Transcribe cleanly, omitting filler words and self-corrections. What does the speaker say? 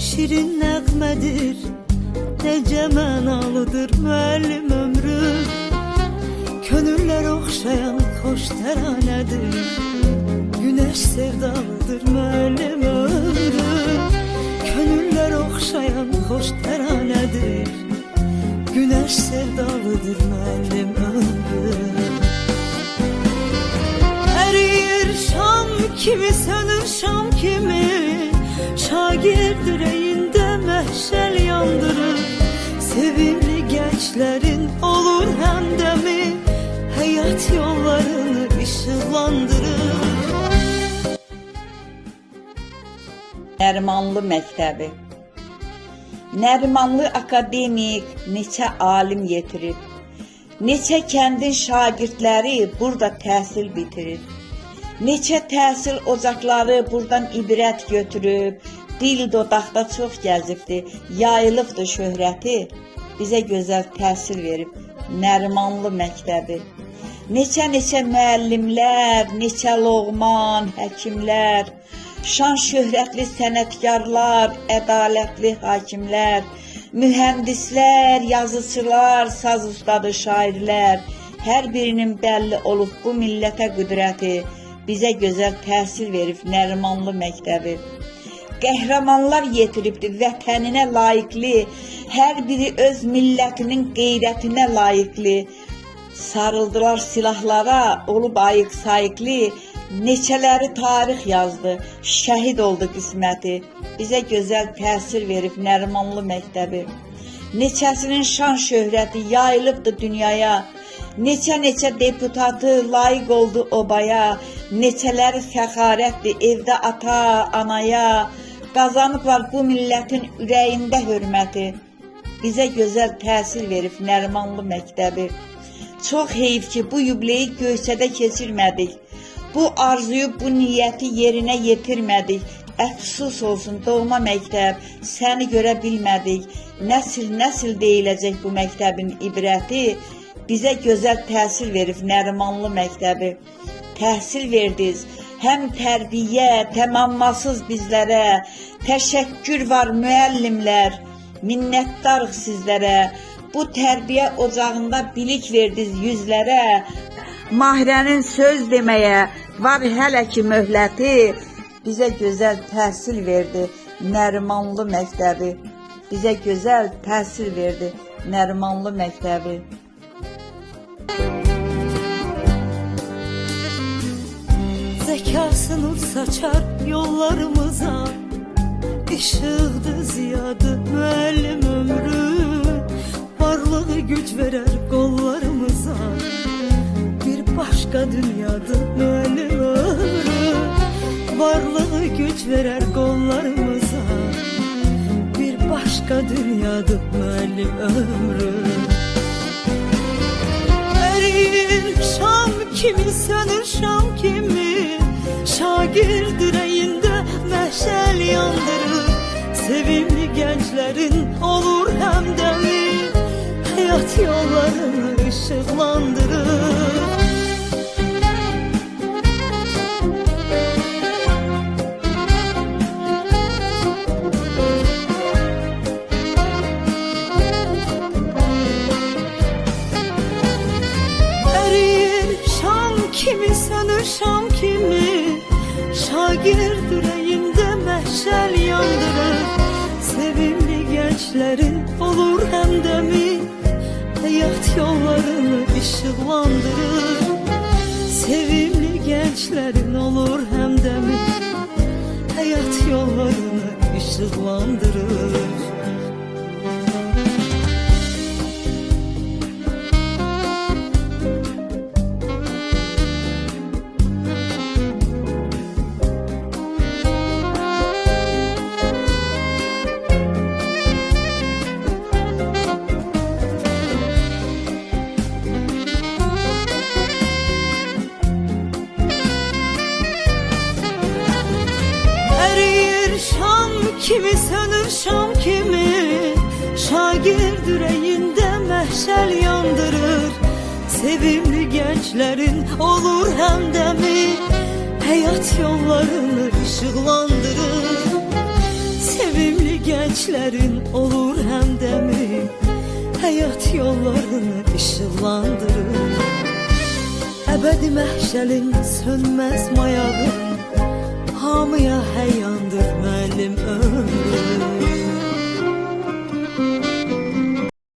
şirin nəğmədir, necə mənalıdır müəllim ömrü. Könüllər oxşayan xoş təranədir, günəş sevdalıdır müəllim ömrü. Könüllər oxşayan xoş təranədir, günəş sevdalıdır müəllim ömrü. Əriyir şam kimi, sönür şam kimi, şagird ürəyində məhşəl yandırır. Sevimli gençlerin olur həmdəmi, həyat yollarını işıqlandırır. Nərimanlı məktəbi. Nərimanlı akademik neçə alim yetirir, neçə kəndin şagirdləri burada təhsil bitirir. Neçə təhsil ocaqları buradan ibrət götürüb, dil dodaqda çox gəzibdir, yayılıbdır şöhrəti, bizə gözəl təhsil verib Nərimanlı məktəbi. Neçə müəllimlər, neçə loğman, həkimlər, şan şöhrətli sənətkarlar, ədalətli hakimlər, mühəndislər, yazıçılar, saz ustadı, şairlər, hər birinin bəlli olub bu millətə qüdrəti, bizə gözəl təhsil verib Nərimanlı məktəbi. Qəhrəmanlar yetiribdir vətəninə layiqli, hər biri öz millətinin qeyrətinə layiqli. Sarıldılar silahlara, olub ayıq sayıqlı, neçələri tarix yazdı, şəhid oldu qisməti, bizə gözəl təsir verib Nərimanlı məktəbi. Neçəsinin şan şöhrəti yayılıbdı dünyaya, neçə deputatı layiq oldu obaya, neçələri fəxarətdir evdə ata, anaya, qazanıblar bu millətin ürəyində hörməti, bizə gözəl təsir verib Nərimanlı məktəbi. Çox heyf ki, bu yubileyi Göyçədə keçirmədik, bu arzuyu, bu niyyəti yerinə yetirmədik. Əfsus olsun doğma məktəb, səni görə bilmədik. Nəsil deyiləcək bu məktəbin ibrəti, bizə gözəl təsir verib Nərimanlı məktəbi. Təhsil verdiniz, həm tərbiyə, təmammasız bizlərə, təşəkkür var müəllimlər, minnətdarıq sizlərə. Bu tərbiyə ocağında bilik verdiniz yüzlərə, Mahirənin söz deməyə var hələ ki möhləti, bizə gözəl təhsil verdi Nərimanlı məktəbi, bizə gözəl təhsil verdi Nərimanlı məktəbi. Zəkası nur saçar yollarımıza, işıqdır ziyadı müəllim ömrü, varlığı güc verər qollarımıza, bir başqa dünyadır müəllim ömrü, varlığı güc verər qollarımıza, bir başqa dünyadır müəllim ömrü. Əriyir şam kimi, sönür şam kimi, şagird ürəyində məşəl yandırır. Sevimli gənclərin olur həmdəmi, həyat yollarını işıqlandırır. Kimi sönür şam kimi, şagird ürəyində məhşəl yandırır. Sevimli gençlerin olur həmdəmi, həyat yollarını işıqlandırır. Sevimli gençlerin olur həmdəmi, həyat yollarını işıqlandırır. Kimi sönür şam kimi, şagird ürəyində məhşəl yandırır. Sevimli gençlerin olur həmdəmi, həyat yollarını işıqlandırır. Sevimli gençlerin olur həmdəmi, həyat yollarını işıqlandırır. Əbədi məhşəlin sönməz mayağın, hamıya həyandır müəllim ömrü.